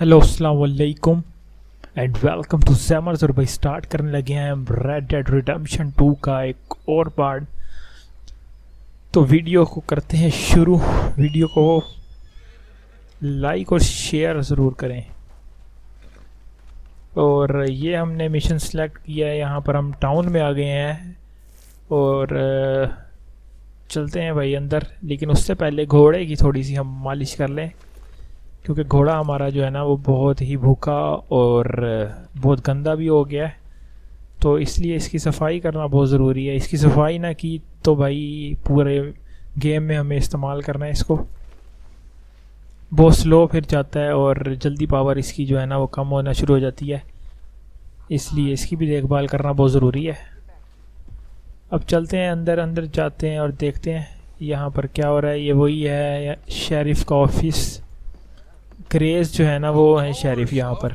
Hello अस्सलाम वालेकुम and welcome to jammers. और भाई स्टार्ट करने लगे हैं हम रेड डेड रिडेम्पशन 2 का एक और पार्ट। तो वीडियो को करते हैं शुरू। वीडियो को लाइक और शेयर ज़रूर करें। और ये हमने मिशन सेलेक्ट किया है, यहाँ पर हम टाउन में आ गए हैं और चलते हैं भाई अंदर। लेकिन उससे पहले घोड़े की थोड़ी सी हम मालिश कर लें, क्योंकि घोड़ा हमारा जो है ना वो बहुत ही भूखा और बहुत गंदा भी हो गया है। तो इसलिए इसकी सफाई करना बहुत ज़रूरी है। इसकी सफाई ना की तो भाई पूरे गेम में हमें इस्तेमाल करना है इसको। बहुत स्लो फिर जाता है और जल्दी पावर इसकी जो है ना वो कम होना शुरू हो जाती है, इसलिए इसकी भी देखभाल करना बहुत ज़रूरी है। अब चलते हैं अंदर। अंदर जाते हैं और देखते हैं यहाँ पर क्या हो रहा है। ये वही है शेरिफ का ऑफिस। क्रेज जो है ना वो है शेरिफ यहाँ पर।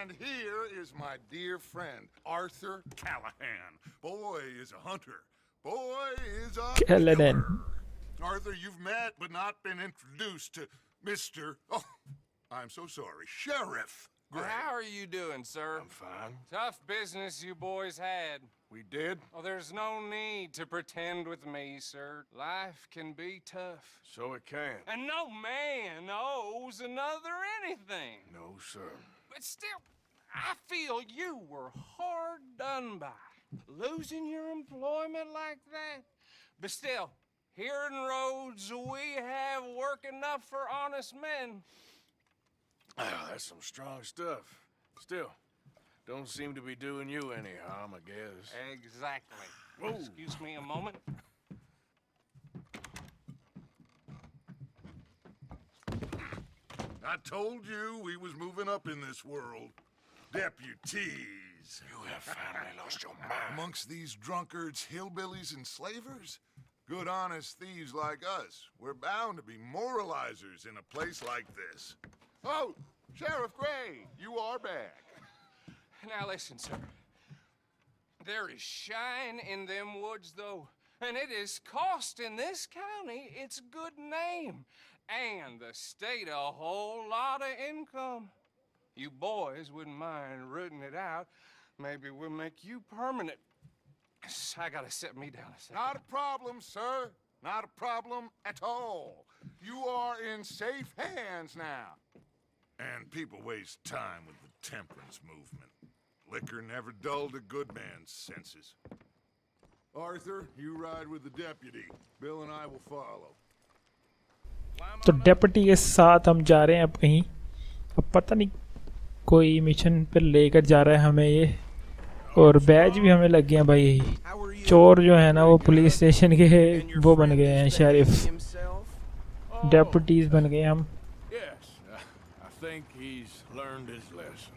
And here is my dear friend, Arthur Callahan. Boy is a hunter. Boy is a Callahan. killer. Arthur, you've met but not been introduced to Mr. Oh, I'm so sorry, Sheriff Gray. How are you doing, sir? I'm fine. Tough business you boys had. We did? Oh, there's no need to pretend with me, sir. Life can be tough. So it can. And no man owes another anything. No, sir. But still, I feel you were hard done by. Losing your employment like that. But still, here in Rhodes, we have work enough for honest men. Oh, that's some strong stuff. Still, don't seem to be doing you any harm, I guess. Exactly. Whoa. Excuse me a moment. I told you we was moving up in this world. Deputies. You have finally lost your mind. Amongst these drunkards, hillbillies, and slavers? Good honest thieves like us. We're bound to be moralizers in a place like this. Oh, Sheriff Gray, you are back. Now listen, sir. There is shine in them woods, though, and it is costing this county its good name and the state a whole lot of income. You boys wouldn't mind rooting it out. Maybe we'll make you permanent. I gotta sit me down a second. Not a problem, sir. Not a problem at all. You are in safe hands now. And people waste time with the temperance movement. Liquor never dulled a good man's senses. Arthur, you ride with the deputy. Bill and I will follow. तो deputy के साथ हम जा रहे हैं अब कहीं। अब पता नहीं कोई मिशन पर लेकर जा रहा है हमें ये। और बैज भी हमें लग गए हैं भाई। चोर जो है ना वो पुलिस स्टेशन के वो बन गए हैं, शेरिफ। डेप्यूटीज बन गए हम। Yes, I think he's learned his lesson.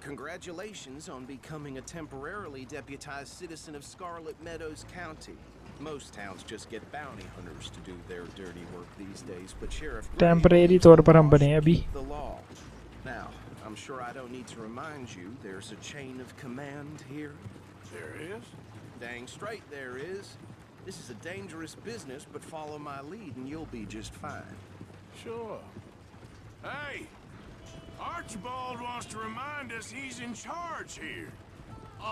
Congratulations on becoming a temporarily deputized citizen of Scarlet Meadows County. Most towns just get bounty hunters to do their dirty work these days, but Sheriff Gray temporary तौर पर हम बने हैं अभी। the law. Now, I'm sure I don't need to remind you there's a chain of command here. There is? Dang straight there is. This is a dangerous business, but follow my lead and you'll be just fine. Sure. Hey! Archibald wants to remind us he's in charge here.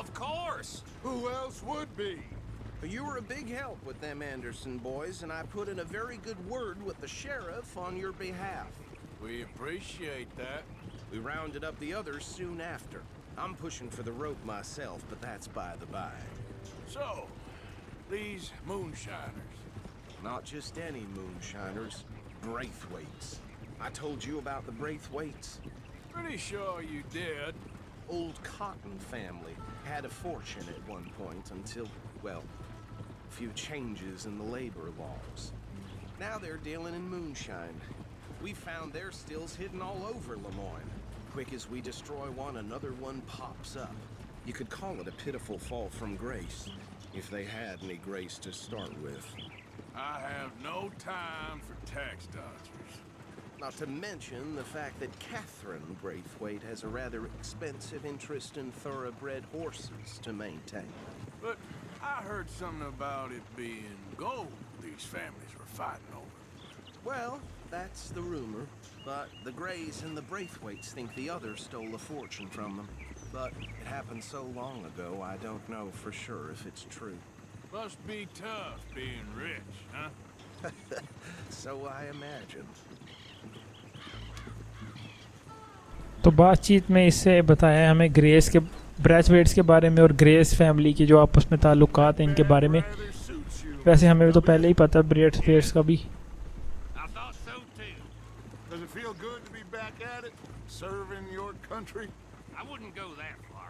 Of course. Who else would be? You were a big help with them Anderson boys, and I put in a very good word with the sheriff on your behalf. We appreciate that. We rounded up the others soon after. I'm pushing for the rope myself, but that's by the by. So, these moonshiners. Not just any moonshiners, Braithwaites. I told you about the Braithwaites. Pretty sure you did. Old Cotton family had a fortune at one point until, well, a few changes in the labor laws. Now they're dealing in moonshine. We found their stills hidden all over Lemoyne. Quick as we destroy one, another one pops up. You could call it a pitiful fall from grace, if they had any grace to start with. I have no time for tax dodgers. Not to mention the fact that Catherine Braithwaite has a rather expensive interest in thoroughbred horses to maintain. But I heard something about it being gold these families were fighting over. Well, That's the rumor. But the Greys and the Braithwaites think the others stole a fortune from them. But it happened so long ago, I don't know for sure if it's true. Must be tough being rich, huh? So I imagine. तो बातचीत में इससे बताया हमें grace के ब्रैथवेट्स के बारे में और ग्रेस फैमिली के जो आपस में ताल्लुकात हैं इनके बारे में। Rather suits you. वैसे हमें तो पहले ही पता ब्रैथवेट्स का भी। I thought so too. Does it feel good to be back at it? Serving your country? I wouldn't go that far.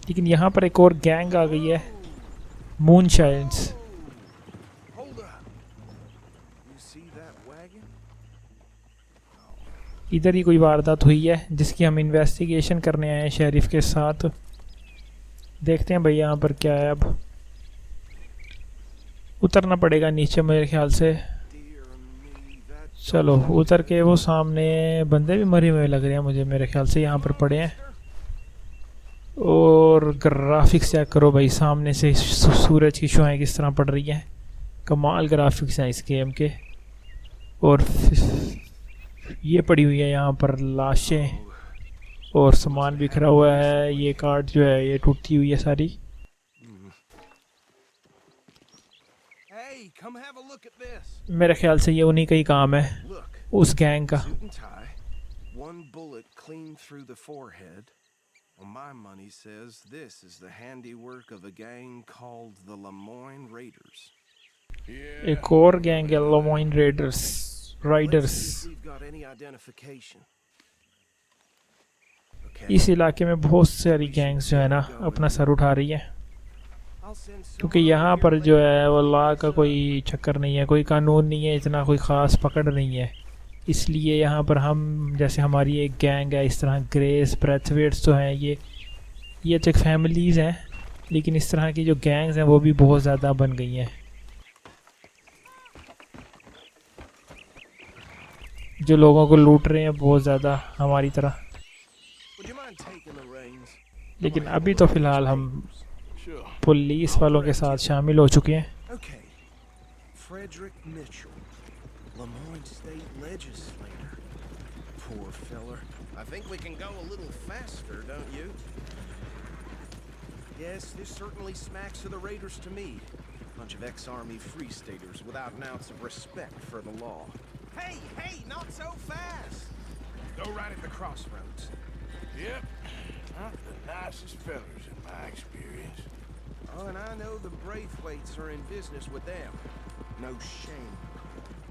लेकिन यहाँ पर एक और गैंग आ गई है, मूनशाइन्स। Hold up. You see that wagon? इधर ही कोई वारदात हुई है जिसकी हम इन्वेस्टिगेशन करने आए हैं शेरिफ के साथ। देखते हैं भाई यहाँ पर क्या है। अब उतरना पड़ेगा नीचे मेरे ख्याल से। Dear me, that चलो उतर के, वो सामने बंदे भी मरे हुए लग रहे हैं मुझे, मेरे ख्याल से यहाँ पर पड़े हैं। और ग्राफिक्स चेक करो भाई, सामने से सूरज की शुआएं किस तरह पड़ रही हैं। कमाल ग्राफिक्स हैं इस गेम के। और ये पड़ी हुई है यहाँ पर लाशें और सामान बिखरा हुआ है। ये कार्ड जो है ये टूटी हुई है सारी। Hey, come have a look at this. मेरे ख्याल से ये उन्हीं का ही काम है, Look. उस गैंग का। Suit and tie, one bullet clean through the forehead. Well, my money says this is the handiwork of a gang called the Lemoyne Raiders. एक और गैंग है, Lemoine Riders. Let's see if we've got any identification. Okay. इस इलाके में बहुत सारी gangs जो है ना अपना सर उठा रही हैं, I'll send क्योंकि someone यहाँ over पर here जो later. है वो लॉ का कोई चक्कर नहीं है, कोई कानून नहीं है, इतना कोई ख़ास पकड़ नहीं है। इसलिए यहाँ पर हम, जैसे हमारी एक गैंग है इस तरह, ग्रेस ब्रैथवेट्स तो हैं, ये तो एक फैमिलीज़ हैं, लेकिन इस तरह की जो गैंग्स हैं वो भी बहुत ज़्यादा बन गई हैं, जो लोगों को लूट रहे हैं बहुत ज़्यादा हमारी तरह। Would you mind taking the reins? लेकिन अभी तो फ़िलहाल हम Sure. पुलिस वालों के साथ शामिल हो चुके हैं। Okay. Frederick Mitchell, Lemoyne State Legislator. Poor feller. I think we can go a little faster, don't you? Yes, this certainly smacks of the Raiders to me. Bunch of ex-army free staters without an ounce of respect for the law. Hey, hey, not so fast! Go right at the crossroads. Yep. Not the nicest fellas in my experience. Oh, and I know the Braithwaites are in business with them. No shame.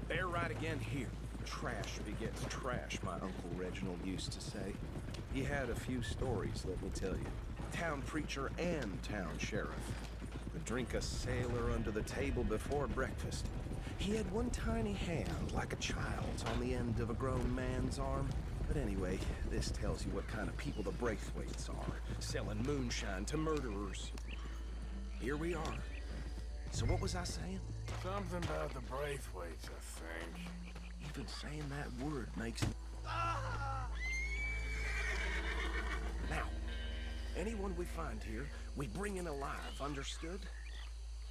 They're right again here. Trash begets trash, my Uncle Reginald used to say. He had a few stories, let me tell you. Town preacher and town sheriff. Would drink a sailor under the table before breakfast. He had one tiny hand, like a child's, on the end of a grown man's arm. But anyway, this tells you what kind of people the Braithwaites are, selling moonshine to murderers. Here we are. So what was I saying? Something about the Braithwaites, I think. Even saying that word makes me... Now, anyone we find here, we bring in alive, understood?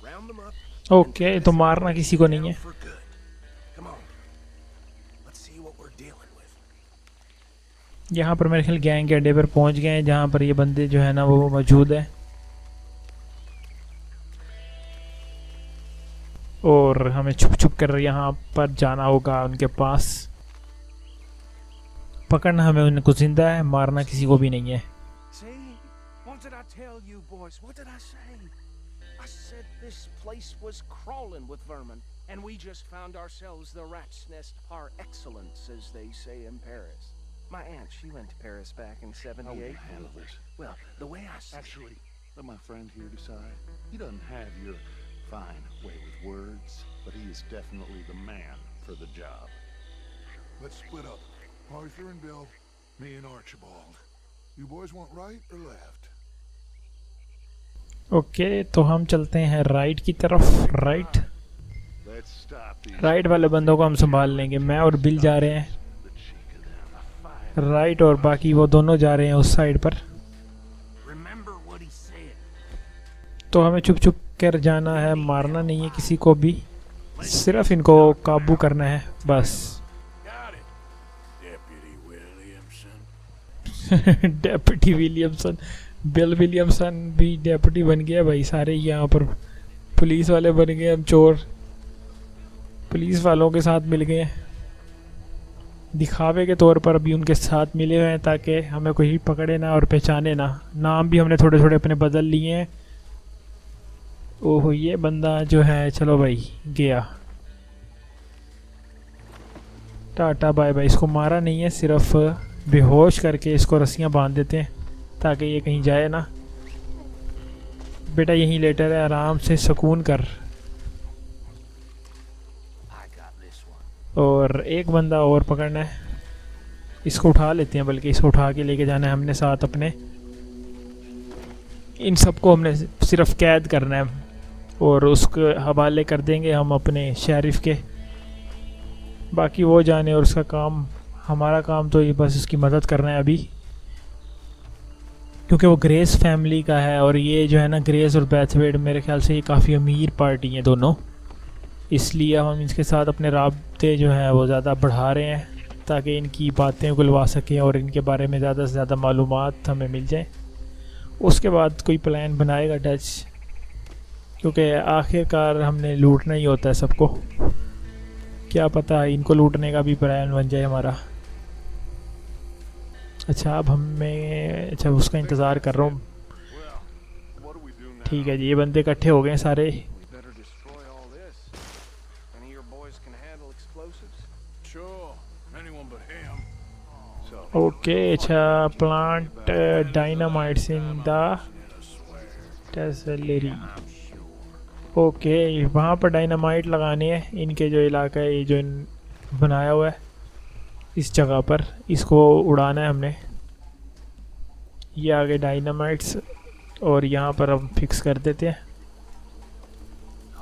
Round them up. Okay, तो मारना किसी को नहीं है। For good. Come on. Let's see what we're dealing with. यहाँ पर मेरे ख्याल गैंग के अड्डे पर पहुँच गए हैं, जहाँ पर ये बंदे जो है ना वो मौजूद है। और हमें छुप छुप कर यहाँ पर जाना होगा उनके पास। पकड़ना हमें उनको जिंदा है, मारना किसी को भी नहीं है। See? What did I tell you, boys? What did I say? I said this place was crawling with vermin, and we just found ourselves the rat's nest par excellence, as they say in Paris. My aunt, she went to Paris back in How will you '78. handle this? Well, the way I see Actually, let my friend here decide. He doesn't have your fine way with words, but he is definitely the man for the job. Let's split up. Arthur and Bill, me and Archibald. You boys want right or left? Okay, तो हम चलते हैं right की तरफ। Right Let's stop these. Right वाले बंदों को हम संभाल लेंगे। मैं और बिल जा रहे हैं The cheek of them, a fire. Right, और बाकी वो दोनों जा रहे हैं उस साइड पर। Remember what he said. तो हमें छुप छुप कर जाना है, मारना नहीं है किसी को भी। सिर्फ इनको काबू करना है बस। Got it. Deputy Williamson. Deputy Williamson, bill Williamson भी डेप्यूटी बन गया भाई। सारे यहाँ पर पुलिस वाले बन गए, हम चोर पुलिस वालों के साथ मिल गए हैं। दिखावे के तौर पर अभी उनके साथ मिले हुए हैं ताकि हमें कोई पकड़े ना और पहचाने ना। नाम भी हमने थोड़े थोड़े अपने बदल लिए हैं। ओहो ये बंदा जो है, चलो भाई गया, टाटा बाय बाय। इसको मारा नहीं है, सिर्फ बेहोश करके इसको रस्सियां बांध देते हैं ताकि ये कहीं जाए ना। बेटा यहीं लेटा है, आराम से सुकून कर। और एक बंदा और पकड़ना है, इसको उठा लेते हैं, बल्कि इसको उठा के लेके जाना है हमने साथ अपने। इन सबको हमने सिर्फ कैद करना है और उसके हवाले कर देंगे हम अपने शेरिफ के। बाकी वो जाने और उसका काम, हमारा काम तो ये बस उसकी मदद करना है अभी, क्योंकि वो ग्रेस फैमिली का है। और ये जो है ना, ग्रेस और बैथवेड मेरे ख्याल से ये काफ़ी अमीर पार्टी हैं दोनों, इसलिए हम इनके साथ अपने राब्ते जो है वो ज़्यादा बढ़ा रहे हैं ताकि इनकी बातें उगलवा सकें और इनके बारे में ज़्यादा से ज़्यादा मालूमात हमें मिल जाए। उसके बाद कोई प्लान बनाएगा डच, क्योंकि आखिरकार हमने लूटना ही होता है सबको। क्या पता इनको लूटने का भी प्लान बन जाए हमारा। अच्छा अब हमें, अच्छा उसका इंतज़ार कर रहा हूँ। Well, what do we do now? ठीक है जी, ये बंदे इकट्ठे हो गए हैं सारे। Better destroy all this. Any of your boys can handle explosives? Sure. Anyone but him. So, okay अच्छा, प्लांट डायनामाइट्स इन द टेसलरी। ओके वहाँ पर डायनामाइट लगाने हैं इनके जो इलाका है, ये जो बनाया हुआ है इस जगह पर, इसको उड़ाना है हमने। ये आगे डायनामाइट्स और यहाँ पर हम फिक्स कर देते हैं।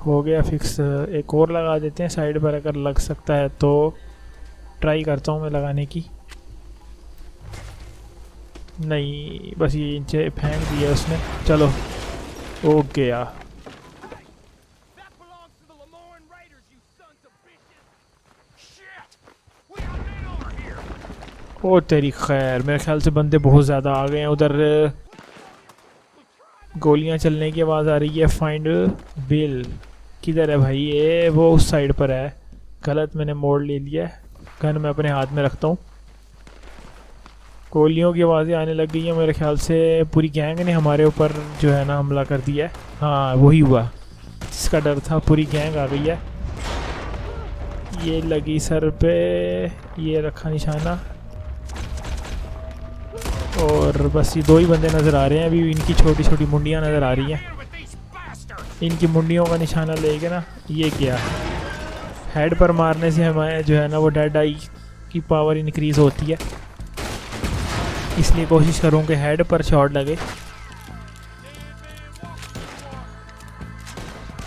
हो गया फिक्स। एक और लगा देते हैं साइड पर, अगर लग सकता है तो ट्राई करता हूँ मैं लगाने की। नहीं बस ये नीचे फेंक दिया उसने। चलो हो गया। that belongs to the Lemoyne Raiders, you sons of bitches. Shit! We got men over here. ओ तेरी खैर, मेरे ख्याल से बंदे बहुत ज़्यादा आ गए हैं उधर। गोलियां चलने की आवाज़ आ रही है। फाइंड बिल किधर है भाई? ये वो उस साइड पर है। गलत मैंने मोड़ ले लिया है। गन मैं अपने हाथ में रखता हूँ। गोलियों की आवाज़ें आने लग गई हैं। मेरे ख्याल से पूरी गैंग ने हमारे ऊपर जो है ना हमला कर दिया है। हाँ वही हुआ जिसका डर था, पूरी गैंग आ गई है। ये लगी सर पे, ये रखा निशाना, और बस ये दो ही बंदे नज़र आ रहे हैं अभी। इनकी छोटी छोटी मुंडियाँ नज़र आ रही हैं। With these bastards. इनकी मुंडियों का निशाना लेके ना, ये किया हेड पर मारने से हमारे जो है ना वो डेड आई की पावर इंक्रीज़ होती है, इसलिए कोशिश करूँ कि हेड पर शॉट लगे।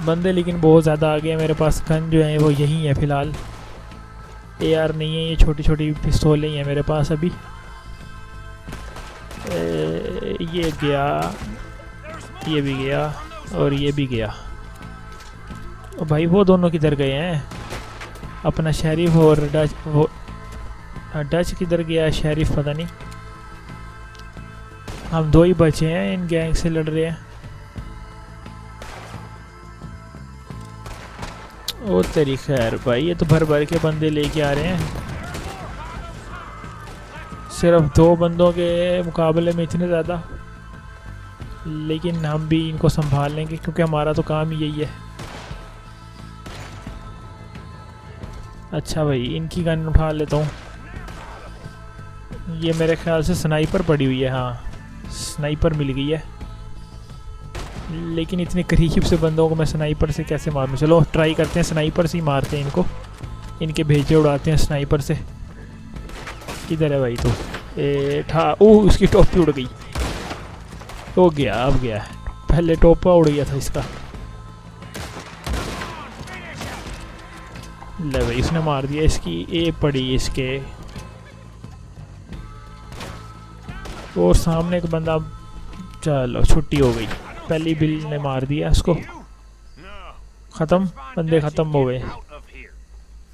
बंदे लेकिन बहुत ज़्यादा आ गए। मेरे पास गन जो है वो यही है फ़िलहाल। AR नहीं है, ये छोटी छोटी पिस्तौलें ही हैं मेरे पास अभी। ये गया, ये भी गया और ये भी गया। और भाई वो दोनों किधर गए हैं? अपना शेरिफ और डच, वो डच किधर गया? शेरिफ पता नहीं। हम दो ही बचे हैं, इन गैंग से लड़ रहे हैं। ओ तेरी खैर भाई, ये तो भर भर के बंदे लेके आ रहे हैं। सिर्फ दो बंदों के मुकाबले में इतने ज़्यादा, लेकिन हम भी इनको संभाल लेंगे क्योंकि हमारा तो काम ही यही है। अच्छा भाई इनकी गन उठा लेता हूँ। ये मेरे ख्याल से स्नाइपर पड़ी हुई है। हाँ स्नाइपर मिल गई है, लेकिन इतने करीब से बंदों को मैं स्नाइपर से कैसे मारूं? चलो ट्राई करते हैं, स्नाइपर से ही मारते हैं इनको। इनके भेजे उड़ाते हैं स्नाइपर से। किधर है भाई तू? ओह उसकी टोपी उड़ गई। हो गया, अब गया। पहले टोपा उड़ गया था इसका। ले भाई उसने मार दिया इसकी। ए पड़ी इसके, और सामने एक बंदा। चलो छुट्टी हो गई, पहली बिल ने मार दिया उसको। No. ख़त्म, बंदे ख़त्म हो गए। Out of here.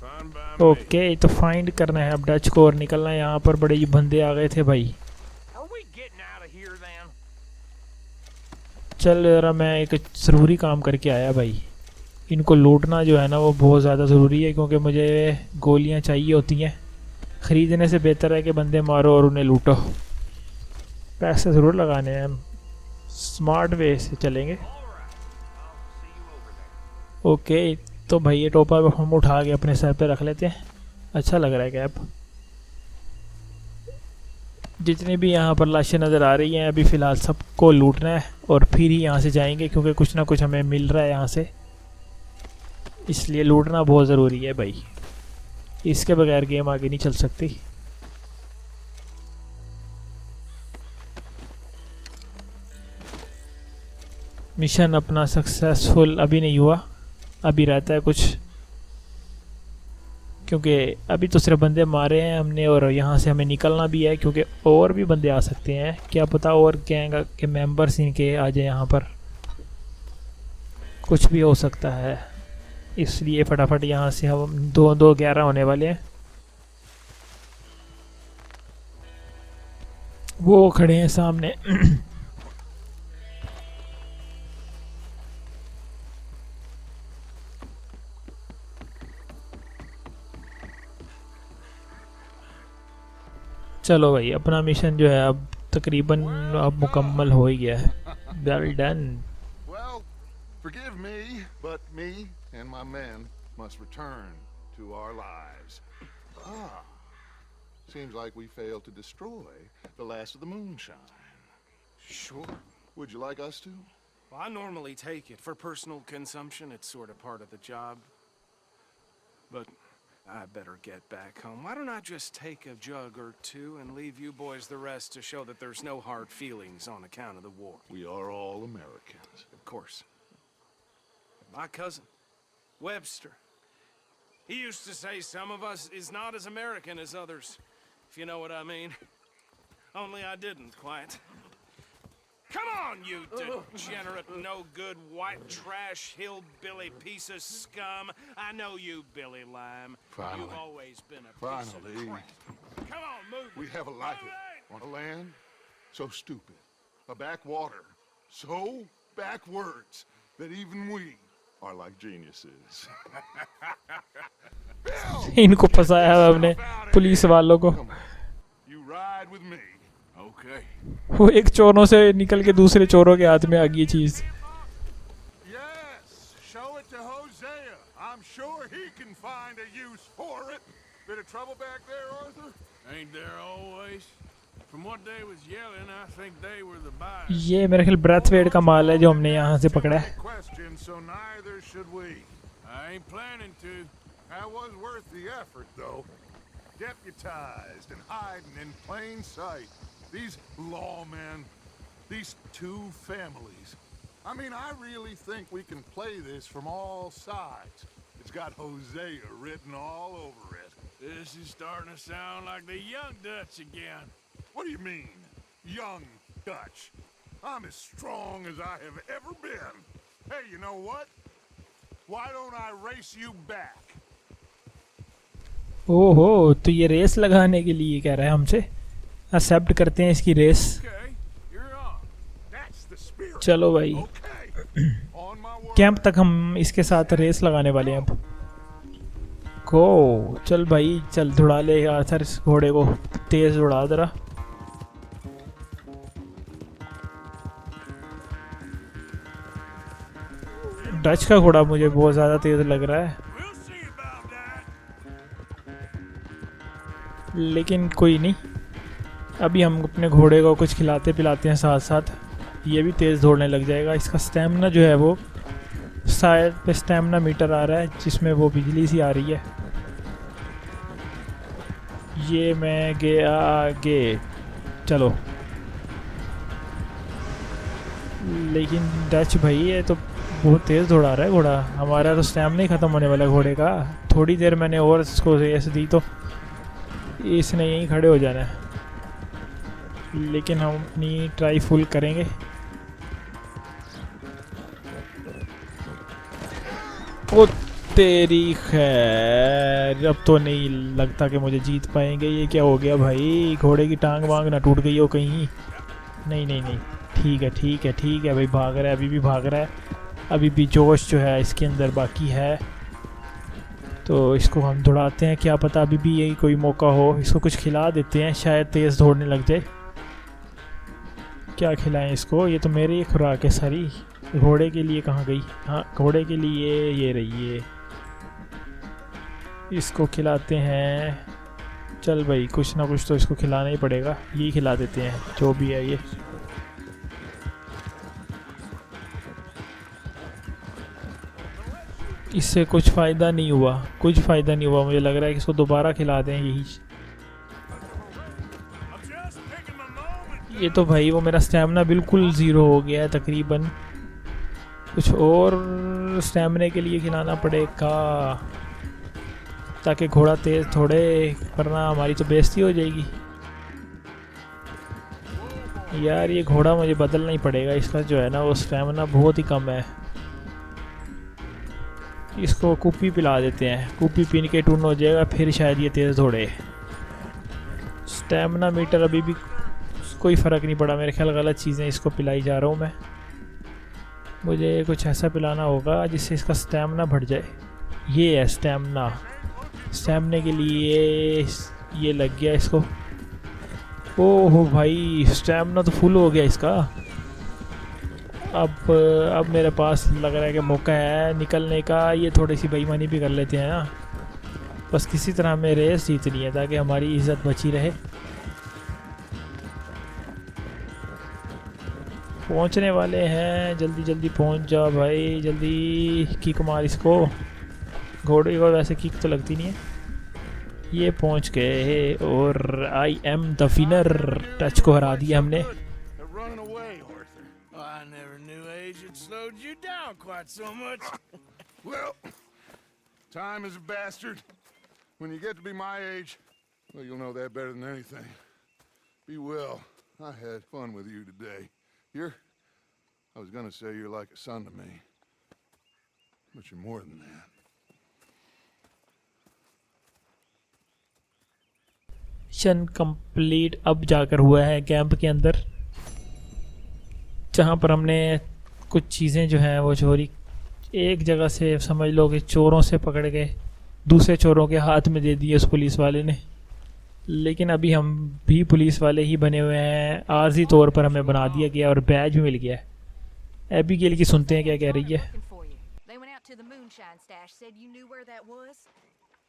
Fine by me. Okay, तो फाइंड करना है अब डच को और निकलना है। यहाँ पर बड़े ही बंदे आ गए थे भाई। Are we getting out of here then? चल जरा, मैं एक ज़रूरी काम करके आया भाई। इनको लूटना जो है ना वो बहुत ज़्यादा ज़रूरी है, क्योंकि मुझे गोलियाँ चाहिए होती हैं। ख़रीदने से बेहतर है कि बंदे मारो और उन्हें लूटो। पैसे ज़रूर लगाने हैं, स्मार्ट वे से चलेंगे। ओके, तो भाई ये टोपा हम उठा के अपने सर पे रख लेते हैं। अच्छा लग रहा है कैप। जितनी भी यहाँ पर लाशें नज़र आ रही हैं अभी फ़िलहाल सबको लूटना है और फिर ही यहाँ से जाएंगे, क्योंकि कुछ ना कुछ हमें मिल रहा है यहाँ से, इसलिए लूटना बहुत ज़रूरी है भाई। इसके बगैर गेम आगे नहीं चल सकती। मिशन अपना सक्सेसफुल अभी नहीं हुआ, अभी रहता है कुछ, क्योंकि अभी तो सिर्फ बंदे मारे हैं हमने और यहाँ से हमें निकलना भी है, क्योंकि और भी बंदे आ सकते हैं। क्या पता और गैंग के मेंबर्स इनके आ जाए यहाँ पर, कुछ भी हो सकता है। इसलिए फटाफट यहाँ से हम 2-2-11 होने वाले हैं। वो खड़े हैं सामने। चलो भाई, अपना मिशन जो है अब तकरीबन अब मुकम्मल हो ही गया है। Well done. Well, forgive me, but me and my men must return to our lives. Ah, seems like we failed to destroy the last of the moonshine. Sure. Would you like us to? Well, I normally take it for personal consumption. It's sort of part of the job. But I better get back home. Why don't I just take a jug or two and leave you boys the rest to show that there's no hard feelings on account of the war? We are all Americans. Of course. My cousin, Webster, he used to say some of us is not as American as others, if you know what I mean. Only I didn't quite. Come on, you degenerate, no-good, white trash, hillbilly piece of scum. I know you, Billy Lime. Finally. You've always been a piece of Finally. crap. Come on, move. We have a life on a land so stupid, a backwater so backwards that even we are like geniuses. इनको फंसाया है हमने police वालों को। Come on. You ride with me. Okay. वो एक चोरों से निकल के दूसरे चोरों के हाथ में आ गई चीज़। Yes, show it to Hosea. I'm sure he can find a use for it. Bit of trouble back there, Arthur? Ain't there always? From what they was yelling, I think they were the buyers. ये मेरे ख्याल Brathwaite का माल है जो हमने यहाँ से पकड़ा है। Question, so neither should we. I ain't planning to. That was worth the effort, though. Deputized and hiding in plain sight. These lawmen, these two families. I mean, I really think we can play this from all sides. It's got Hosea written all over it. This is starting to sound like the young Dutch again. What do you mean, young Dutch? I'm as strong as I have ever been. Hey, you know what? Why don't I race you back? ओहो, तो ये race लगाने के लिए कह रहा है हमसे। एक्सेप्ट करते हैं इसकी race. Okay, you're on. That's the spirit. चलो भाई, Okay. On my word. Camp तक हम इसके साथ रेस लगाने वाले हैं अब। को चल भाई, चल दौड़ा ले आर्थर इस घोड़े को, तेज दौड़ा जरा। डच का घोड़ा मुझे बहुत ज़्यादा तेज लग रहा है, We'll see about that. लेकिन कोई नहीं। अभी हम अपने घोड़े को कुछ खिलाते पिलाते हैं साथ साथ, ये भी तेज़ दौड़ने लग जाएगा। इसका स्टैमिना जो है वो साइड पे स्टैमिना मीटर आ रहा है जिसमें वो बिजली सी आ रही है। ये मैं गया आगे, चलो। लेकिन डच भाई ये तो बहुत तेज़ दौड़ा रहा है घोड़ा। हमारा तो स्टैमिना ही ख़त्म होने वाला है घोड़े का। थोड़ी देर मैंने और इसको रेस दी तो इसने यहीं खड़े हो जाना है, लेकिन हम अपनी ट्राई फुल करेंगे। ओ तेरी खैर, अब तो नहीं लगता कि मुझे जीत पाएंगे। ये क्या हो गया भाई, घोड़े की टांग वांग ना टूट गई हो कहीं। नहीं नहीं नहीं, ठीक है ठीक है ठीक है भाई, भाग रहा है, अभी भी भाग रहा है, अभी भी जोश जो है इसके अंदर बाकी है। तो इसको हम दौड़ाते हैं, क्या पता अभी भी यही कोई मौका हो। इसको कुछ खिला देते हैं, शायद तेज़ दौड़ने लग जाए। क्या खिलाएं इसको, ये तो मेरी खुराक है सारी। घोड़े के लिए कहाँ गई, हाँ घोड़े के लिए ये रही है, इसको खिलाते हैं। चल भाई, कुछ ना कुछ तो इसको खिलाना ही पड़ेगा, ये खिला देते हैं जो भी है ये। इससे कुछ फ़ायदा नहीं हुआ, कुछ फ़ायदा नहीं हुआ, मुझे लग रहा है कि इसको दोबारा खिला दें यही। ये तो भाई वो मेरा स्टैमिना बिल्कुल ज़ीरो हो गया है तकरीबन, कुछ और स्टैमिना के लिए खिलाना पड़ेगा ताकि घोड़ा तेज़ थोड़े, वरना हमारी तो बेइज्जती हो जाएगी। यार ये घोड़ा मुझे बदलना ही पड़ेगा, इसका जो है ना वो स्टैमिना बहुत ही कम है। इसको कुप्पी पिला देते हैं, कुप्पी पीन के टून हो जाएगा, फिर शायद ये तेज़ दौड़े। स्टैमिना मीटर अभी भी कोई फ़र्क नहीं पड़ा, मेरे ख्याल गलत चीज़ें इसको पिलाई जा रहा हूँ मैं। मुझे कुछ ऐसा पिलाना होगा जिससे इसका स्टैमिना बढ़ जाए। ये है स्टैमिना, स्टैमिना के लिए ये लग गया इसको। ओहो भाई, स्टैमिना तो फुल हो गया इसका। अब मेरे पास लग रहा है कि मौका है निकलने का। ये थोड़ी सी बेईमानी भी कर लेते हैं ना, बस किसी तरह हमें रेस जीतनी है ताकि हमारी इज़्ज़त बची रहे। पहुंचने वाले हैं, जल्दी जल्दी पहुंच जा भाई, जल्दी किक मार इसको। घोड़े को वैसे किक तो लगती नहीं है। ये पहुंच गए और I am the winner, touch को हरा दिया हमने। Well, time is a bastard. When you get to be my age, well, you'll know that better than anything. Be well. I had fun with you today. I was gonna say you're like a son to me, but you're more than that. Mission complete अब जाकर हुआ है camp के अंदर, जहाँ पर हमने कुछ चीज़ें जो हैं वो चोरी, एक जगह से समझ लो कि चोरों से पकड़ के दूसरे चोरों के हाथ में दे दिए उस पुलिस वाले ने। लेकिन अभी हम भी पुलिस वाले ही बने हुए हैं, आर्जी तौर पर हमें बना दिया गया और बैज भी मिल गया है। एबिगेल की सुनते हैं क्या कह रही है।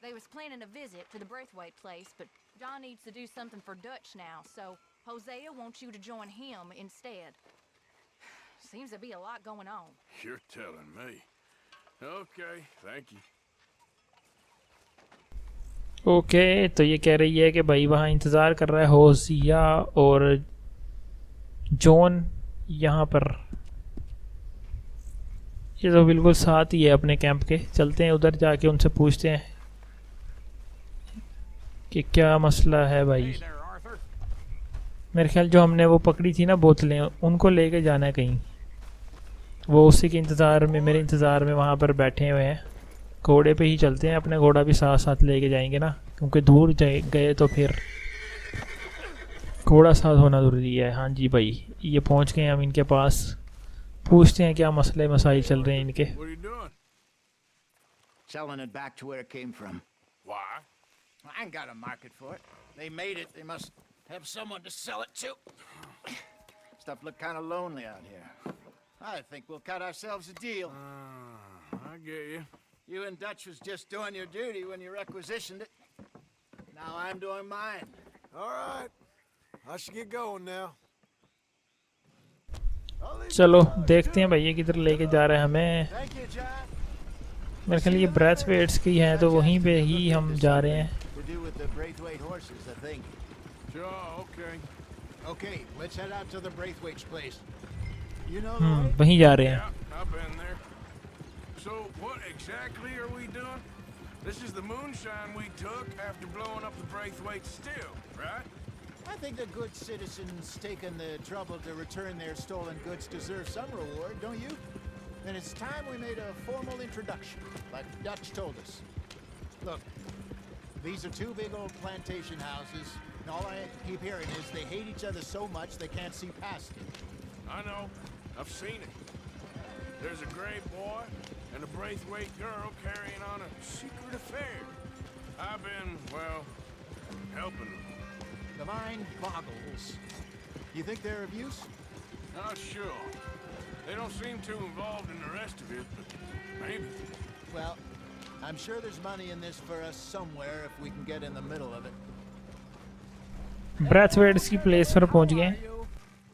They was planning a visit to the Braithwaite place, but John needs to do something for Dutch now, so Hosea wants you to join him instead. Seems to be a lot going on. You're telling me. Okay, thank you. Okay तो ये कह रही है कि भाई वहाँ इंतज़ार कर रहा है होसिया और जॉन यहाँ पर। ये तो बिल्कुल साथ ही है अपने कैंप के। चलते हैं उधर, जाके उनसे पूछते हैं कि क्या मसला है भाई। मेरे ख्याल जो हमने वो पकड़ी थी ना बोतलें, उनको लेके जाना है कहीं। वो उसी के इंतज़ार में, मेरे इंतज़ार में वहाँ पर बैठे हुए हैं। घोड़े पे ही चलते हैं, अपने घोड़ा भी साथ साथ लेके जाएंगे ना, क्योंकि दूर गए तो फिर घोड़ा साथ होना ज़रूरी है। हाँ जी भाई, ये पहुँच गए हम इनके पास। पूछते हैं क्या मसले मसाइल चल रहे हैं इनके। What are you doing? Selling it back to where it came from. Why? I ain't got a market for it. They made it. They must have someone to sell it to. Stuff look kind of lonely out here. I think we'll cut ourselves a deal. I get you. You and Dutch was just doing your duty when you requisitioned it. Now I'm doing mine. All right. I should get going now. चलो देखते हैं भाई ये किधर लेके जा रहे हैं हमें। Thank you, John. मेरे ख्याल ये ब्रैथवेट्स की हैं, तो वहीं पे ही हम जा रहे हैं। To do with the Braithwaite horses, I think. Sure, okay. Okay, let's head out to the Braithwaite's place. You know the way? वहीं जा रहे हैं। Yeah, I've been there. So, what exactly are we doing? This is the moonshine we took after blowing up the Braithwaite still, right? I think the good citizens taking the trouble to return their stolen goods deserve some reward, don't you? then it's time we made a formal introduction, like Dutch told us. Look, these are two big old plantation houses, and all I keep hearing is they hate each other so much they can't see past it. I know. I've seen it. There's a gray boy and a Braithwaite girl carrying on a secret affair. I've been, well, helping them. The mind boggles. You think they're of use? Not sure. They don't seem too involved in the rest of it, but maybe. Well, I'm sure there's money in this for us somewhere if we can get in the middle of it. ब्रैथवेट्स की place पर पहुंच गए हैं।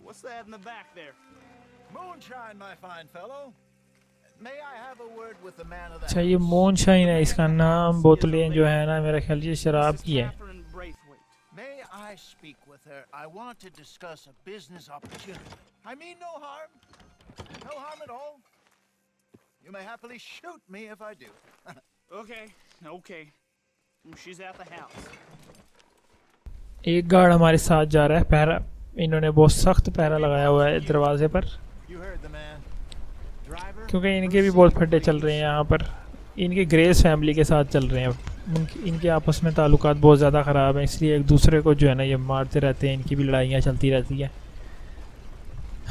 What's that in the back there? Moonshine, my fine fellow. May I have a word with the man of the अच्छा ये मोनशाइन है इसका नाम। बोतलें जो है ना मेरा ख्याल ये शराब की है। May I speak with her? I want to discuss a business opportunity. I mean no harm. No harm at all. You may happily shoot me if I do. Okay. She's at the house. एक guard हमारे साथ जा रहा है। पहरा इन्होंने बहुत सख्त पहरा लगाया हुआ है दरवाजे पर, You heard the man. Driver. क्योंकि इनके भी बहुत फड्डे चल रहे हैं यहाँ पर। इनके ग्रेस फैमिली के साथ चल रहे हैं। इनके आपस में ताल्लुकात बहुत ज़्यादा ख़राब हैं, इसलिए एक दूसरे को जो है ना ये मारते रहते हैं। इनकी भी लड़ाइयाँ चलती रहती हैं।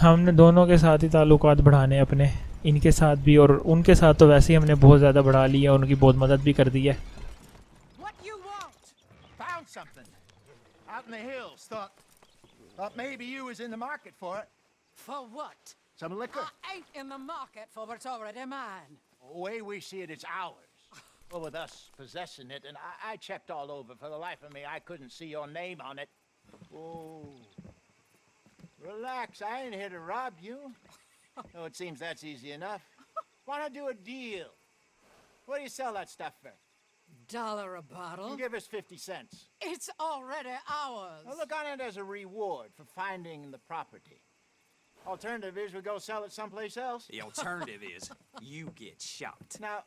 हमने दोनों के साथ ही ताल्लुकात बढ़ाने अपने, इनके साथ भी और उनके साथ तो वैसे ही हमने बहुत ज़्यादा बढ़ा लिया और उनकी बहुत मदद भी कर दी है। What you want? Found something. Out in the hills. Thought maybe you was in the market for it. For what? Some liquor. I ain't in the market for what's already mine. The way we see it, it's ours. Well, with us possessing it, and I checked all over. For the life of me, I couldn't see your name on it. Oh. Relax, I ain't here to rob you. Oh, it seems that's easy enough. Why not do a deal? What do you sell that stuff for? $1 a bottle. You give us 50 cents. It's already ours. Well, look on it as a reward for finding the property. Alternative is we go sell it someplace else. The alternative is you get shot. Now,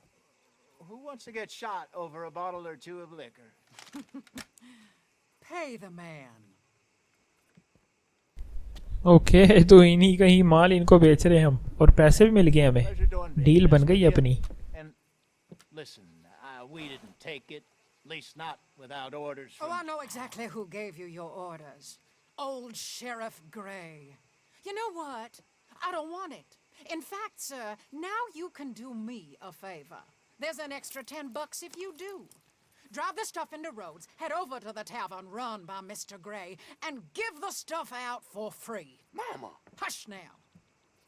who wants to get shot over a bottle or two of liquor? Pay the man. Okay तो इन्हीं का ही माल इनको बेच रहे हैं हम और पैसे भी मिल गए हमें। Pleasure doing business डील बन गई with you. अपनी। And listen, we didn't take it, at least not without orders Oh, from... I know exactly who gave you your orders. Old Sheriff Gray. You know what? I don't want it. In fact, sir, now you can do me a favor. There's an extra $10 if you do. Drive the stuff into Rhodes, head over to the tavern run by Mr. Gray, and give the stuff out for free. Mama! Hush now.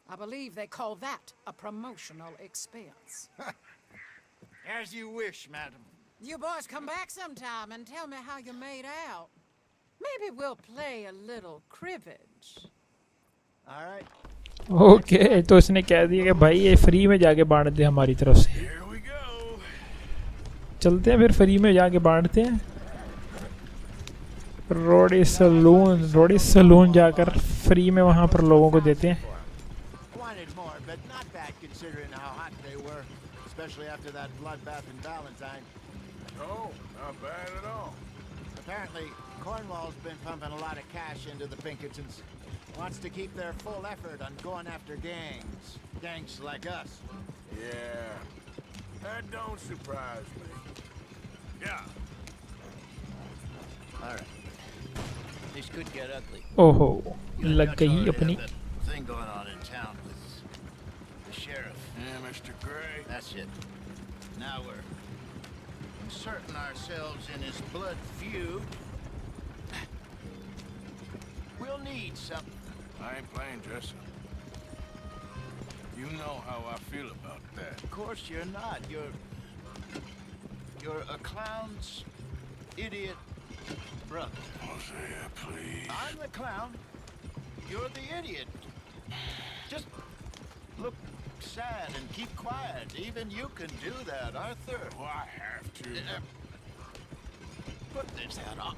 I believe they call that a promotional expense. As you wish, madam. You boys come back sometime and tell me how you made out. Maybe we'll play a little cribbage. All right. Okay तो इसने कह दिया कि भाई ये free में जाके बांट दे हमारी तरफ से। Here we go. चलते हैं फिर फ्री में जाके बांटते हैं। रोडी सलून जाकर फ्री में वहाँ पर लोगों को देते हैं। Wanted more, but not bad considering how hot they were, especially after that bloodbath in Valentine. Oh, not bad at all. Apparently, Cornwall's been pumping a lot of cash into the Pinkertons. Wants to keep their full effort on going after gangs. Gangs like us. Yeah, that don't surprise me. Yeah. All right. This could get ugly. ओहो लग गई अपनी। Thing going on in town with the sheriff. Yeah, Mr. Gray. That's it. Now we're inserting ourselves in his blood feud. We'll need something. I ain't playing dress up. You know how I feel about that. Of course you're not. You're a clown's idiot brother. Hosea, please. I'm the clown. You're the idiot. Just look sad and keep quiet. Even you can do that, Arthur. Oh, I have to. Put this hat on.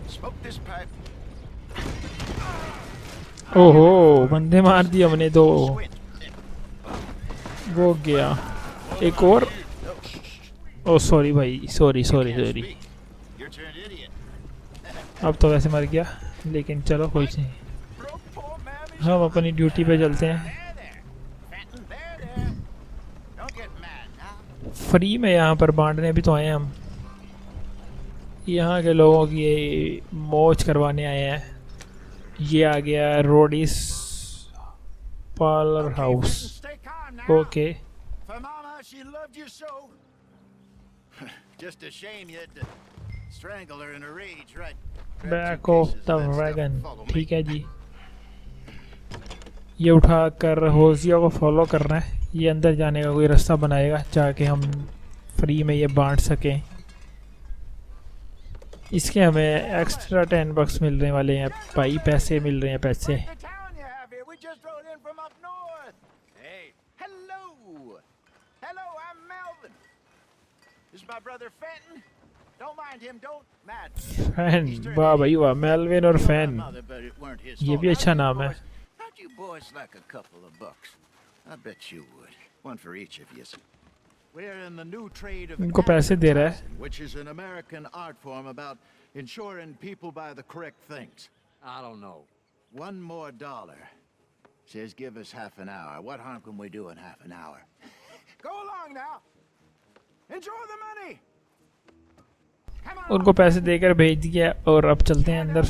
Smoke this pipe. ओहो बंदे मार दिए हमने दो। वो गया एक और। ओ सॉरी भाई, सॉरी। You're turned idiot. अब तो वैसे मर गया, लेकिन चलो कोई नहीं। Broke poor mammy हम अपनी ड्यूटी पे चलते हैं। Fenton, there. Don't get mad now. Free में यहाँ पर बांटने भी तो आए हैं हम, यहाँ के लोगों की मौज करवाने आए हैं। ये आ गया Roadies parlour house. Stay calm now. Okay For Mama, she loved you so. Just a shame you had to strangle her in a rage, right? Grab back two of cases the of that stuff wagon. and follow me. ठीक है जी, ये उठा कर Hosea को follow करना है। ये अंदर जाने का कोई रास्ता बनाएगा जाके हम फ्री में ये बांट सकें। इसके हमें एक्स्ट्रा 10 bucks मिलने वाले हैं भाई, पैसे मिल रहे हैं पैसे। The town you have here. We just rode in from up north. Hey. Hello. Hello, I'm Melvin. This is my brother Fenton. Don't mind him, don't mad. Fan, वाह भाई वाह, मेलविन और fan, Mother, but it weren't his ये fault. भी अच्छा How'd you नाम है। boys- How'd you boys like a couple of bucks? I bet you would. One for each of you. We're in the new trade of इनको पैसे दे रहा है। advertising, which is an American art form about ensuring people buy the correct things. I don't know. $1 more. Says give us half an hour. What harm can we do in half an hour? Go along now. Enjoy the money. Come on. उनको पैसे देकर भेज दिया और अब चलते हैं अंदर।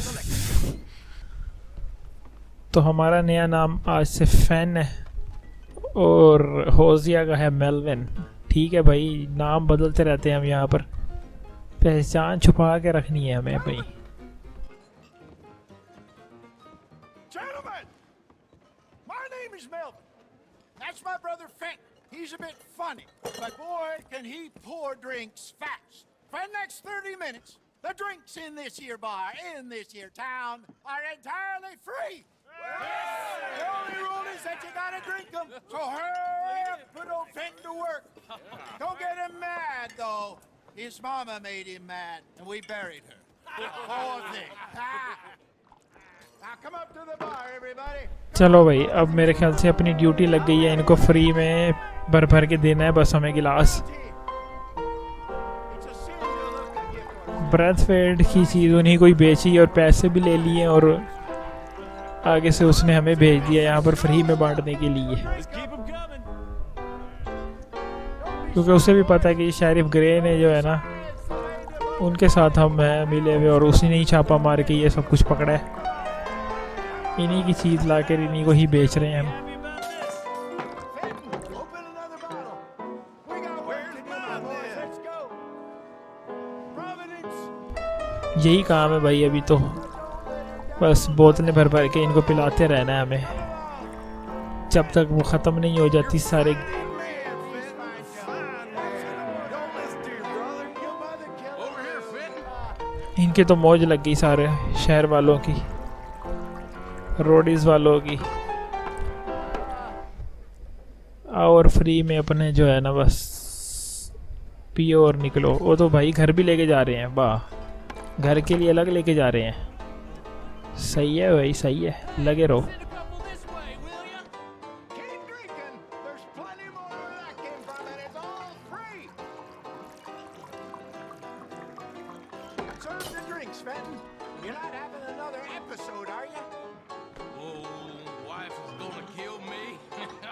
तो हमारा नया नाम आज से फैन है और होजिया का है मेलविन। ठीक है भाई, नाम बदलते रहते हैं हम यहाँ पर, पहचान छुपा के रखनी है हमें भाई। Gentlemen, my name is Melvin. That's my brother Fenton. He's a bit funny, but boy, can he pour drinks fast. For the next 30 minutes, the drinks in this here bar, in this here town, are entirely free. The only rule is that you gotta drink them. So hurry up, put old Fenton to work. Don't get him mad, though. His mama made him mad, and we buried her. Poor thing. Now come up to the bar, everybody. चलो भाई, अब मेरे ख्याल से अपनी duty लग गई है, इनको फ्री में भर भर के देना है बस हमें गिलास। It's a sin to look at gift for. ब्रेथफेड की चीज़ उन्हीं को ही बेची और पैसे भी ले लिए और आगे से उसने हमें भेज दिया यहाँ पर फ्री में बांटने के लिए, क्योंकि उसे भी पता है कि शेरिफ ग्रे ने जो है ना, उनके साथ हम हैं मिले हुए और उसी ने ही छापा मार के ये सब कुछ पकड़ा है। इन्हीं की चीज़ लाकर इन्हीं को ही बेच रहे हैं हम। Fenton, open another bottle. We got work to do, my boys. Let's go. Providence. यही काम है भाई अभी तो, बस बोतलें भर भर के इनको पिलाते रहना है हमें जब तक वो ख़त्म नहीं हो जाती सारे। इनके तो मौज लग गई सारे शहर वालों की, रोडीज वालों की। और फ्री में अपने जो है ना बस पियो और निकलो। वो तो भाई घर भी लेके जा रहे हैं, वाह, घर के लिए अलग लेके जा रहे हैं। सही है भाई, सही है, लगे रहो। Keep drinking. There's plenty more where that came from, and it's all free. Serve the drinks, Fenton. You're not having another episode, are you? Oh, wife is gonna kill me. I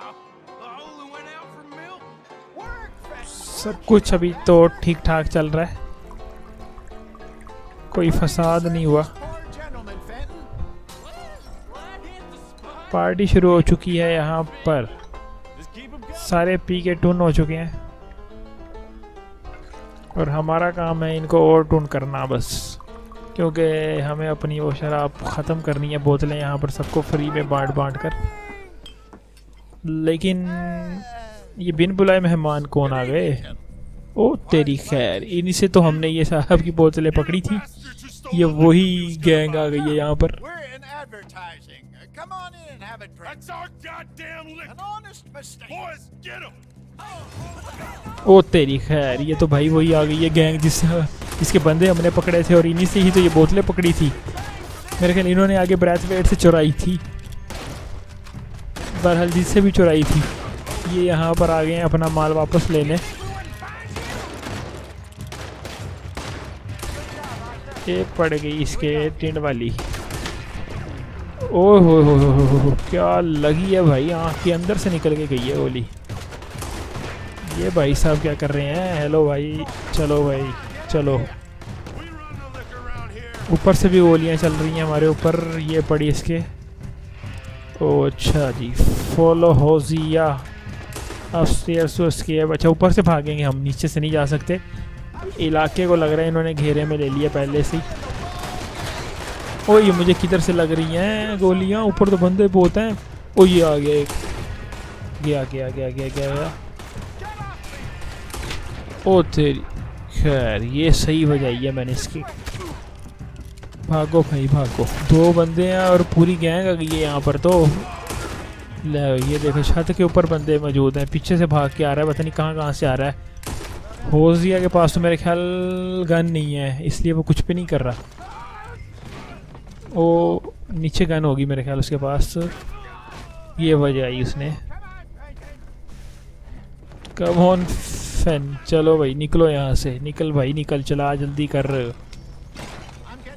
only went out for milk. Work, Fenton. सब कुछ अभी तो ठीक ठाक चल रहा है, कोई फसाद नहीं हुआ। Poor gentleman, Fenton. पार्टी शुरू हो चुकी है यहाँ पर, सारे पी के टून हो चुके हैं और हमारा काम है इनको और टून करना बस, क्योंकि हमें अपनी वो शराब ख़त्म करनी है। बोतलें यहाँ पर सबको फ्री में बांट बांट कर। लेकिन ये बिन बुलाए मेहमान कौन आ गए? ओ तेरी खैर, इन्हीं से तो हमने ये साहब की बोतलें पकड़ी थी। ये वही गैंग आ गई है यहाँ पर। We're in advertising. Come on in and have a drink. That's our goddamn liquor. An honest mistake. Boys, get him. ओ तेरी खैर, ये तो भाई वही आ गई है गैंग जिसके बंदे हमने पकड़े थे और इन्हीं से ही तो ये बोतलें पकड़ी थी। मेरे ख्याल इन्होंने आगे ब्रेथवेट से चुराई थी, बहरहाल जिससे भी चुराई थी। ये यहाँ पर आ गए हैं अपना माल वापस लेने। ये पड़ गई इसके टिंड वाली। ओह हो, क्या लगी है भाई, आँख के अंदर से निकल के गई है गोली। ये भाई साहब क्या कर रहे हैं? हेलो भाई, चलो भाई चलो। ऊपर से भी गोलियां चल रही हैं हमारे ऊपर। ये पड़ी इसके। ओ अच्छा जी, follow Hosea upstairs to escape. अच्छा ऊपर से भागेंगे हम, नीचे से नहीं जा सकते। इलाके को लग रहा है इन्होंने घेरे में ले लिया पहले से ही। ओ ये मुझे किधर से लग रही हैं गोलियां? ऊपर तो बंदे बहुत हैं। ओ ये आ गया एक। गया गया गया गया गया गया। ओ तेरी खैर, ये सही बजाई है मैंने इसकी। भागो भाई भागो। 2 बंदे हैं और पूरी गैंग आ गई है यहाँ पर तो। ले ये देखो छत के ऊपर बंदे मौजूद हैं। पीछे से भाग के आ रहा है, पता नहीं कहाँ से आ रहा है। होजिया के पास तो मेरे ख्याल गन नहीं है, इसलिए वो कुछ भी नहीं कर रहा। ओ नीचे गन होगी मेरे ख्याल उसके पास। ये बजाई उसने। कम ऑन फैन, चलो भाई निकलो यहाँ से। निकल भाई निकल, चला जल्दी कर।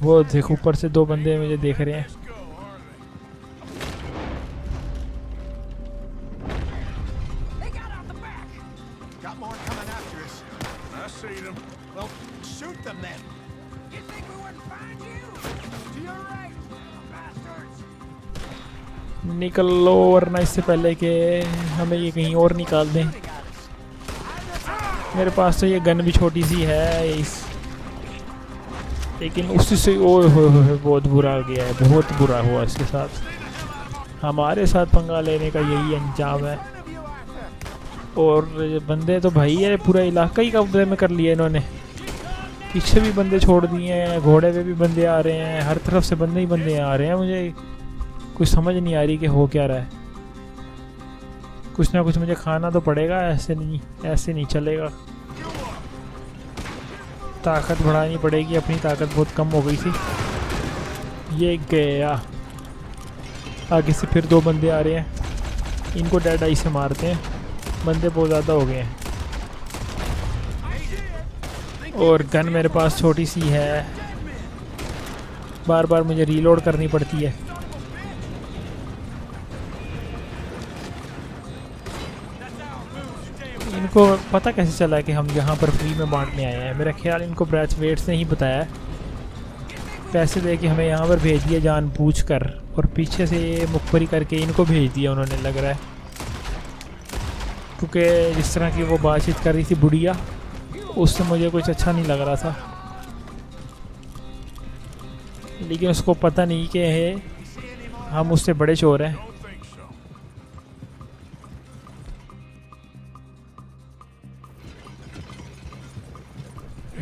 वो देखो ऊपर से 2 बंदे मुझे देख रहे हैं। Got more coming after us. I see them. Well, shoot them then. You think we wouldn't find you? To your right, bastards! निकल लो वरना इससे पहले कि हमें ये कहीं और निकाल दें। मेरे पास तो ये गन भी छोटी सी है इस, लेकिन उसी से ओ हो बहुत बुरा गया है, बहुत बुरा हुआ इसके साथ। हमारे साथ पंगा लेने का यही अंजाम है। और बंदे तो भाई है, पूरा इलाका ही कब्जे में कर लिया इन्होंने। पीछे भी बंदे छोड़ दिए हैं, घोड़े पे भी बंदे आ रहे हैं, हर तरफ से बंदे ही बंदे आ रहे हैं। मुझे कुछ समझ नहीं आ रही कि हो क्या रहा है। कुछ ना कुछ मुझे खाना तो पड़ेगा, ऐसे नहीं चलेगा। ताकत बढ़ानी पड़ेगी, अपनी ताकत बहुत कम हो गई थी। ये गया। आगे से फिर 2 बंदे आ रहे हैं, इनको डेड आई से मारते हैं। बंदे बहुत ज़्यादा हो गए हैं और गन मेरे पास छोटी सी है, बार बार मुझे रीलोड करनी पड़ती है। इनको पता कैसे चला कि हम यहाँ पर फ्री में बांटने आए हैं? मेरा ख्याल इनको ब्रैच वेट्स ने ही बताया। पैसे दे के हमें यहाँ पर भेज दिया जानबूझकर, और पीछे से मुखबरी करके इनको भेज दिया उन्होंने, लग रहा है। क्योंकि जिस तरह की वो बातचीत कर रही थी बुढ़िया, उससे मुझे कुछ अच्छा नहीं लग रहा था। लेकिन उसको पता नहीं कि हम उससे बड़े चोर हैं।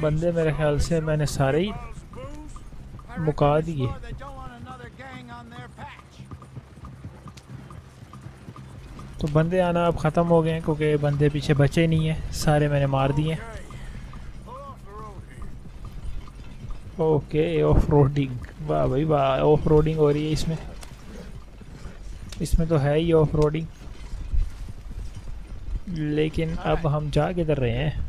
बंदे मेरे ख्याल से मैंने सारे ही मुका दिए। तो बंदे आना अब ख़त्म हो गए हैं, क्योंकि बंदे पीछे बचे नहीं हैं, सारे मैंने मार दिए। ओके ऑफ रोडिंग, वाह भाई वाह, ऑफ रोडिंग हो रही है इसमें। इसमें तो है ही ऑफ रोडिंग। लेकिन अब हम जा किधर रहे हैं?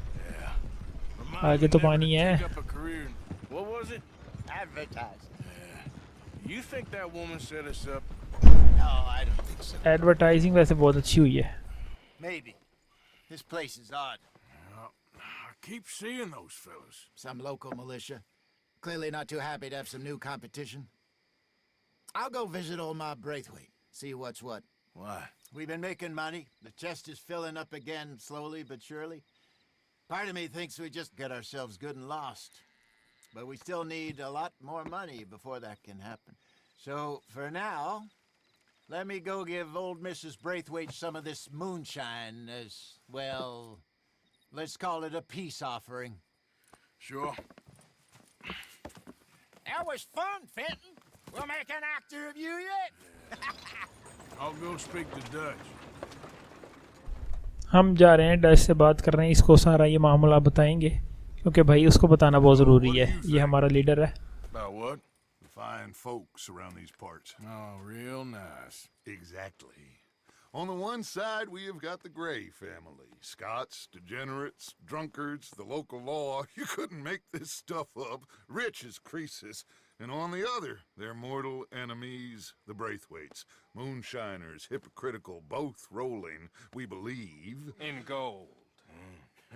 आगे तो पानी है। What was it? Advertise. You think that woman set us up? No, I don't think so. Advertising वैसे बहुत अच्छी हुई है। Maybe. This place is odd. I keep seeing those fellas. Some local militia. Clearly not too happy to have some new competition. I'll go visit old Mob Braithwaite. See what's what. Why? We've been making money. The chest is filling up again slowly but surely. Part of me thinks we just get ourselves good and lost. But we still need a lot more money before that can happen. So, for now, let me go give old Mrs. Braithwaite some of this moonshine as, well, let's call it a peace offering. Sure. That was fun, Fenton. We'll make an actor of you yet. I'll go speak to Dutch. हम जा रहे हैं, Dutch से बात कर रहे हैं, इसको सारा ये मामला बताएंगे, क्योंकि भाई उसको बताना बहुत ज़रूरी है। ये हमारा लीडर है। About what? The fine folks around these parts. Oh, real nice. Exactly. On the one side, we have got the Gray family. Scots, degenerates, drunkards, the local law. You couldn't make this stuff up. Rich as Croesus. And on the other, their mortal enemies, the Braithwaites. Moonshiners, hypocritical, both rolling, we believe. In gold.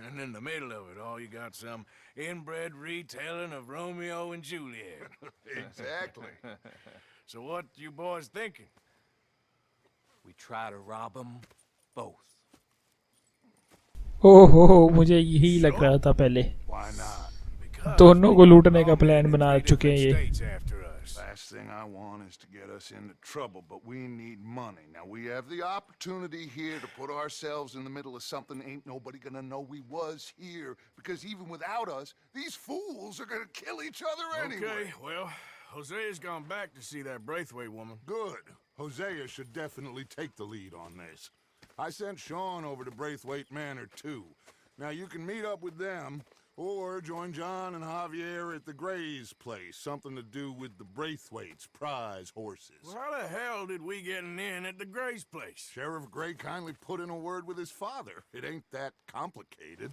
And in the middle of it all, you got some inbred retelling of Romeo and Juliet. Exactly. So what you boys thinking? We try to rob them both. ओहो मुझे यही लग रहा था पहले Why not? दोनों को लूटने का प्लान बना चुके हैं ये States after us. Last thing I want is to get us into trouble, but we need money. Now, we have the opportunity here to put ourselves in the middle of something ain't nobody gonna know we was here, because even without us, these fools are gonna kill each other anyway. Okay, well, Hosea's gone back to see that Braithwaite woman. Good. Hosea should definitely take the lead on this. I sent Sean over to Braithwaite Manor, too. Now, you can meet up with them, or join John and Javier at the Gray's place. Something to do with the Braithwaites' prize horses. Well, how the hell did we get in at the Gray's place? Sheriff Gray kindly put in a word with his father. It ain't that complicated.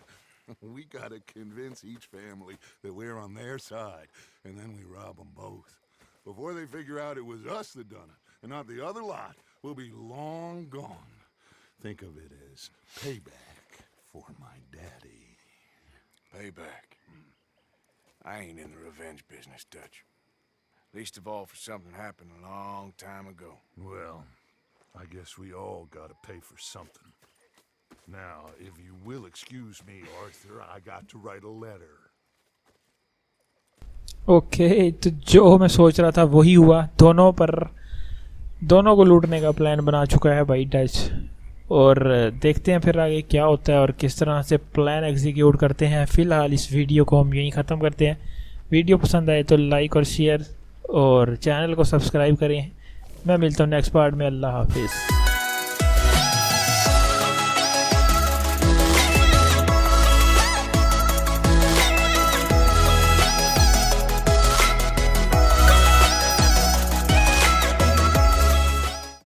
We gotta convince each family that we're on their side, and then we rob them both. Before they figure out it was us that done it, and not the other lot, we'll be long gone. Think of it as payback for my daddy. Payback. I ain't in the revenge business, Dutch. Least of all for something happened a long time ago. Well, I guess we all gotta pay for something. Now, if you will excuse me, Arthur, I got to write a letter. Okay तो जो मैं सोच रहा था वही हुआ दोनों को लूटने का प्लान बना चुका है भाई डच और देखते हैं फिर आगे क्या होता है और किस तरह से प्लान एग्जीक्यूट करते हैं। फ़िलहाल इस वीडियो को हम यहीं ख़त्म करते हैं। वीडियो पसंद आए तो लाइक और शेयर और चैनल को सब्सक्राइब करें। मैं मिलता हूँ नेक्स्ट पार्ट में। अल्लाह हाफिज़।